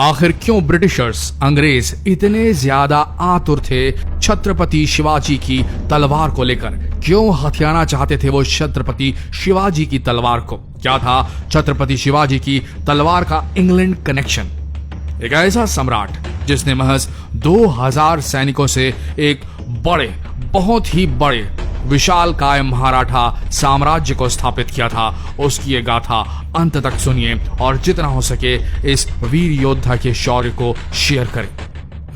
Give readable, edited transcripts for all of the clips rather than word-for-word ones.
आखिर क्यों ब्रिटिशर्स अंग्रेज इतने ज्यादा आतुर थे छत्रपति शिवाजी की तलवार को लेकर? क्यों हथियाना चाहते थे वो छत्रपति शिवाजी की तलवार को? क्या था छत्रपति शिवाजी की तलवार का इंग्लैंड कनेक्शन? एक ऐसा सम्राट जिसने महज 2000 सैनिकों से एक बड़े, बहुत ही बड़े, विशाल काय मराठा साम्राज्य को स्थापित किया था, उसकी ये गाथा अंत तक सुनिए और जितना हो सके इस वीर योद्धा के शौर्य को शेयर करें।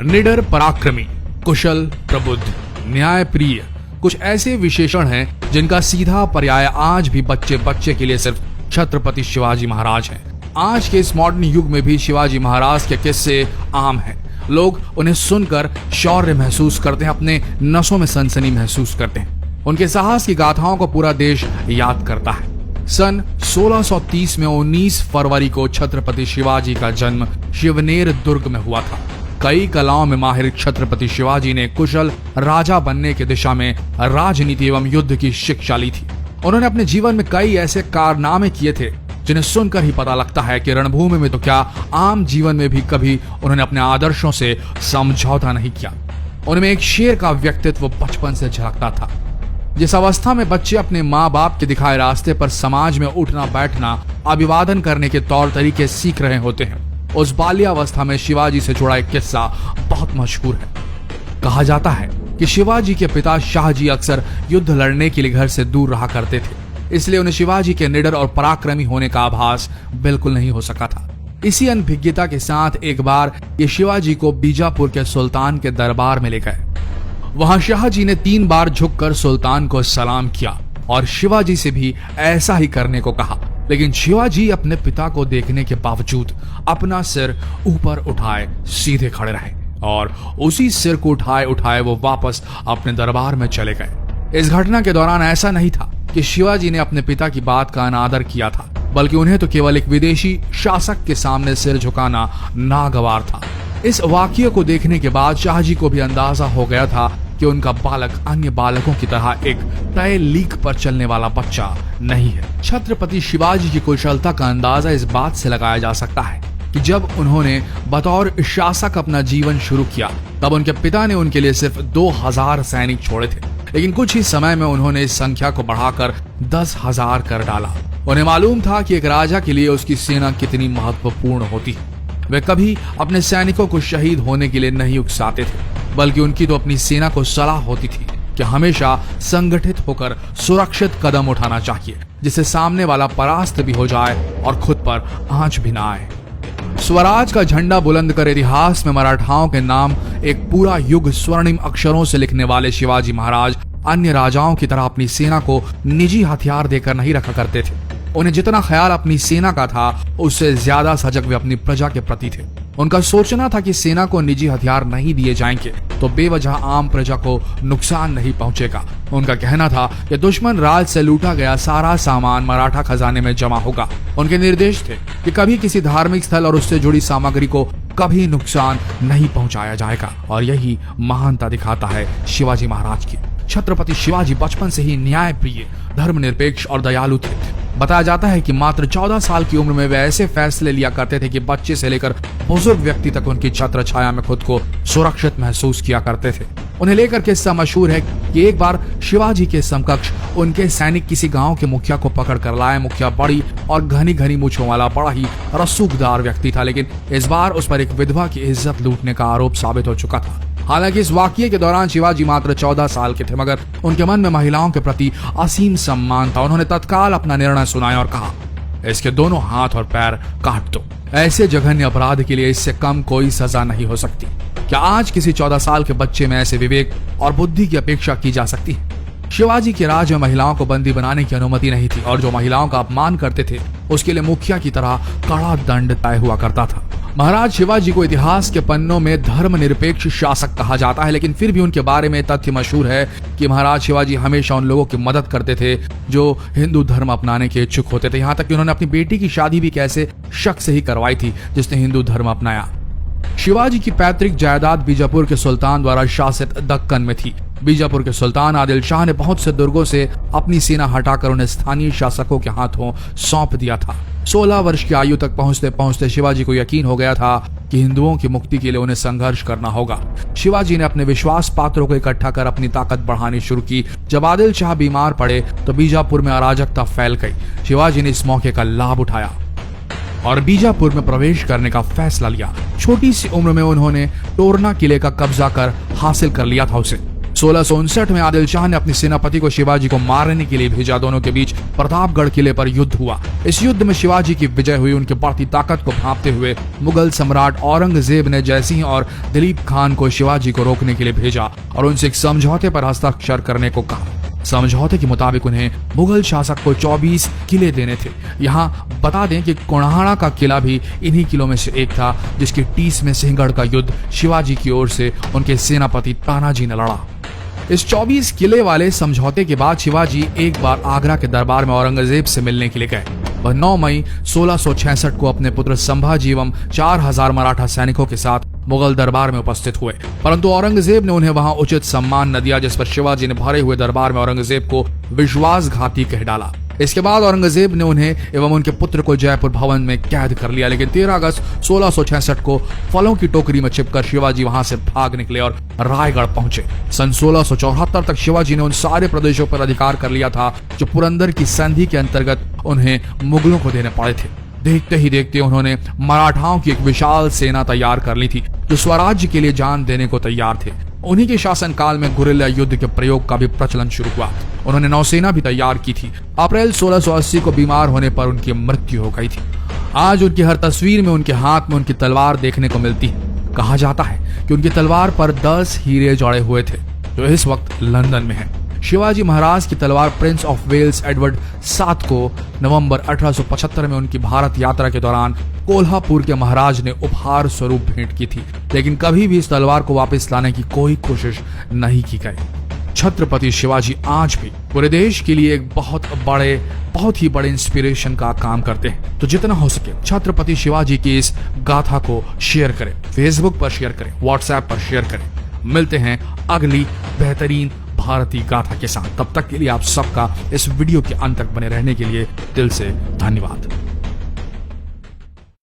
निडर, पराक्रमी, कुशल, प्रबुद्ध, न्यायप्रिय, कुछ ऐसे विशेषण हैं जिनका सीधा पर्याय आज भी बच्चे बच्चे के लिए सिर्फ छत्रपति शिवाजी महाराज हैं। आज के इस मॉडर्न युग में भी शिवाजी महाराज के किस्से आम हैं। लोग उन्हें सुनकर शौर्य महसूस करते हैं, अपने नसों में सनसनी महसूस करते हैं। उनके साहस की गाथाओं को पूरा देश याद करता है। सन 1630 में 19 फरवरी को छत्रपति शिवाजी का जन्म शिवनेर दुर्ग में हुआ था। कई कलाओं में माहिर छत्रपति शिवाजी ने कुशल राजा बनने की दिशा में राजनीति एवं युद्ध की शिक्षा ली थी। उन्होंने अपने जीवन में कई ऐसे कारनामे किए थे जिन्हें सुनकर ही पता लगता है कि रणभूमि में तो क्या, आम जीवन में भी कभी उन्होंने अपने आदर्शों से समझौता नहीं किया। उनमें एक शेर का व्यक्तित्व बचपन से झलकता था। जिस अवस्था में बच्चे अपने माँ बाप के दिखाए रास्ते पर समाज में उठना बैठना, अभिवादन करने के तौर तरीके सीख रहे होते हैं, उस बाल्यावस्था में शिवाजी से जुड़ा एक किस्सा बहुत मशहूर है। कहा जाता है कि शिवाजी के पिता शाहजी अक्सर युद्ध लड़ने के लिए घर से दूर रहा करते थे, इसलिए उन्हें शिवाजी के निडर और पराक्रमी होने का आभास बिल्कुल नहीं हो सका था। इसी अनभिज्ञता के साथ एक बार ये शिवाजी को बीजापुर के सुल्तान के दरबार में ले गए। वहां शाहजी ने 3 बार झुककर सुल्तान को सलाम किया और शिवाजी से भी ऐसा ही करने को कहा, लेकिन शिवाजी अपने पिता को देखने के बावजूद अपना सिर ऊपर उठाए सीधे खड़े रहे और उसी सिर को उठाए उठाए वो वापस अपने दरबार में चले गए। इस घटना के दौरान ऐसा नहीं था कि शिवाजी ने अपने पिता की बात का अनादर किया था, बल्कि उन्हें तो केवल एक विदेशी शासक के सामने सिर झुकाना नागवार था। इस वाकये को देखने के बाद शाहजी को भी अंदाजा हो गया था कि उनका बालक अन्य बालकों की तरह एक तय लीक पर चलने वाला बच्चा नहीं है। छत्रपति शिवाजी की कुशलता का अंदाजा इस बात से लगाया जा सकता है कि जब उन्होंने बतौर शासक अपना जीवन शुरू किया, तब उनके पिता ने उनके लिए सिर्फ 2000 सैनिक छोड़े थे, लेकिन कुछ ही समय में उन्होंने इस संख्या को बढ़ाकर 10,000 कर डाला। उन्हें मालूम था कि एक राजा के लिए उसकी सेना कितनी महत्वपूर्ण होती है। वे कभी अपने सैनिकों को शहीद होने के लिए नहीं उकसाते थे, बल्कि उनकी तो अपनी सेना को सलाह होती थी कि हमेशा संगठित होकर सुरक्षित कदम उठाना चाहिए, जिससे सामने वाला परास्त भी हो जाए और खुद पर आंच भी ना आए। स्वराज का झंडा बुलंद कर इतिहास में मराठाओं के नाम एक पूरा युग स्वर्णिम अक्षरों से लिखने वाले शिवाजी महाराज अन्य राजाओं की तरह अपनी सेना को निजी हथियार देकर नहीं रखा करते थे। उन्हें जितना ख्याल अपनी सेना का था, उससे ज्यादा सजग वे अपनी प्रजा के प्रति थे। उनका सोचना था कि सेना को निजी हथियार नहीं दिए जाएंगे तो बेवजह आम प्रजा को नुकसान नहीं पहुंचेगा। उनका कहना था कि दुश्मन राज से लूटा गया सारा सामान मराठा खजाने में जमा होगा। उनके निर्देश थे कि कभी किसी धार्मिक स्थल और उससे जुड़ी सामग्री को कभी नुकसान नहीं पहुंचाया जाएगा, और यही महानता दिखाता है शिवाजी महाराज की। छत्रपति शिवाजी बचपन से ही न्यायप्रिय, धर्मनिरपेक्ष और दयालु थे। बताया जाता है कि मात्र 14 साल की उम्र में वे ऐसे फैसले लिया करते थे कि बच्चे से लेकर बुजुर्ग व्यक्ति तक उनकी छत्र छाया में खुद को सुरक्षित महसूस किया करते थे। उन्हें लेकर किस्सा मशहूर है कि एक बार शिवाजी के समकक्ष उनके सैनिक किसी गांव के मुखिया को पकड़ कर लाए। मुखिया बड़ी और घनी घनी मूंछों वाला बड़ा ही रसूखदार व्यक्ति था, लेकिन इस बार उस पर एक विधवा की इज्जत लूटने का आरोप साबित हो चुका था। हालांकि इस वाकये के दौरान शिवाजी मात्र 14 साल के थे, मगर उनके मन में महिलाओं के प्रति असीम सम्मान था। उन्होंने तत्काल अपना निर्णय सुनाया और कहा, इसके दोनों हाथ और पैर काट दो। ऐसे जघन्य अपराध के लिए इससे कम कोई सजा नहीं हो सकती। क्या आज किसी 14 साल के बच्चे में ऐसे विवेक और बुद्धि की अपेक्षा की जा सकती है? शिवाजी के राज में महिलाओं को बंदी बनाने की अनुमति नहीं थी, और जो महिलाओं का अपमान करते थे उसके लिए मुखिया की तरह कड़ा दंड तय हुआ करता था। महाराज शिवाजी को इतिहास के पन्नों में धर्मनिरपेक्ष शासक कहा जाता है, लेकिन फिर भी उनके बारे में तथ्य मशहूर है कि महाराज शिवाजी हमेशा उन लोगों की मदद करते थे जो हिंदू धर्म अपनाने के इच्छुक होते थे। यहाँ तक कि उन्होंने अपनी बेटी की शादी भी कैसे शख्स से ही करवाई थी जिसने हिंदू धर्म अपनाया। शिवाजी की पैतृक जायदाद बीजापुर के सुल्तान द्वारा शासित दक्कन में थी। बीजापुर के सुल्तान आदिल शाह ने बहुत से दुर्गों से अपनी सेना हटाकर उन्हें स्थानीय शासकों के हाथों सौंप दिया था। 16 वर्ष की आयु तक पहुंचते पहुंचते शिवाजी को यकीन हो गया था कि हिंदुओं की मुक्ति के लिए उन्हें संघर्ष करना होगा। शिवाजी ने अपने विश्वास पात्रों को इकट्ठा कर अपनी ताकत बढ़ानी शुरू की। जब आदिल शाह बीमार पड़े तो बीजापुर में अराजकता फैल गई। शिवाजी ने इस मौके का लाभ उठाया और बीजापुर में प्रवेश करने का फैसला लिया। छोटी सी उम्र में उन्होंने तोरना किले का कब्जा कर हासिल कर लिया था उसे। 1659 में आदिल शाह ने अपने सेनापति को शिवाजी को मारने के लिए भेजा। दोनों के बीच प्रतापगढ़ किले पर युद्ध हुआ। इस युद्ध में शिवाजी की विजय हुई। उनकी बढ़ती ताकत को भांपते हुए मुगल सम्राट औरंगजेब ने जयसिंह और दिलीप खान को शिवाजी को रोकने के लिए भेजा और उनसे एक समझौते पर हस्ताक्षर करने को कहा। समझौते के मुताबिक उन्हें मुगल शासक को 24 किले देने थे। यहाँ बता दें कि कोणार्क का किला भी इन्हीं किलों में से एक था, जिसकी टीस में सिंहगढ़ का युद्ध शिवाजी की ओर से उनके सेनापति तानाजी ने लड़ा। इस 24 किले वाले समझौते के बाद शिवाजी एक बार आगरा के दरबार में औरंगजेब से मिलने के लिए गए। वह 9 मई 1666 को अपने पुत्र संभाजी एवं 4000 मराठा सैनिकों के साथ मुगल दरबार में उपस्थित हुए, परंतु औरंगजेब ने उन्हें वहां उचित सम्मान न दिया, जिस पर शिवाजी ने भरे हुए दरबार में औरंगजेब को विश्वासघाती कह डाला। इसके बाद औरंगजेब ने उन्हें एवं उनके पुत्र को जयपुर भवन में कैद कर लिया, लेकिन 13 अगस्त 1666 को फलों की टोकरी में छिपकर शिवाजी वहां से भाग निकले और रायगढ़ पहुंचे। सन 1674 तक शिवाजी ने उन सारे प्रदेशों पर अधिकार कर लिया था जो पुरंदर की संधि के अंतर्गत उन्हें मुगलों को देने पड़े थे। देखते ही देखते उन्होंने मराठाओं की एक विशाल सेना तैयार कर ली थी, जो स्वराज्य के लिए जान देने को तैयार थे। उन्हीं के शासनकाल में गुरिल्ला युद्ध के प्रयोग का भी प्रचलन शुरू हुआ। उन्होंने नौसेना भी तैयार की थी। अप्रैल 1680 को बीमार होने पर उनकी मृत्यु हो गई थी। आज उनकी हर तस्वीर में उनके हाथ में उनकी तलवार देखने को मिलती है। कहा जाता है कि उनकी तलवार पर 10 हीरे जड़े हुए थे, जो इस वक्त लंदन में है। शिवाजी महाराज की तलवार प्रिंस ऑफ वेल्स एडवर्ड 7 को नवंबर 1875 में उनकी भारत यात्रा के दौरान कोल्हापुर के महाराज ने उपहार स्वरूप भेंट की थी, लेकिन कभी भी इस तलवार को वापस लाने की कोई कोशिश नहीं की गई। छत्रपति शिवाजी आज भी पूरे देश के लिए एक बहुत ही बड़े इंस्पिरेशन का काम करते हैं। तो जितना हो सके छत्रपति शिवाजी की इस गाथा को शेयर करें, फेसबुक पर शेयर करें, व्हाट्सएप पर शेयर करें। मिलते हैं अगली बेहतरीन भारतीय गाथा के साथ। तब तक के लिए आप सबका इस वीडियो के अंत तक बने रहने के लिए दिल से धन्यवाद।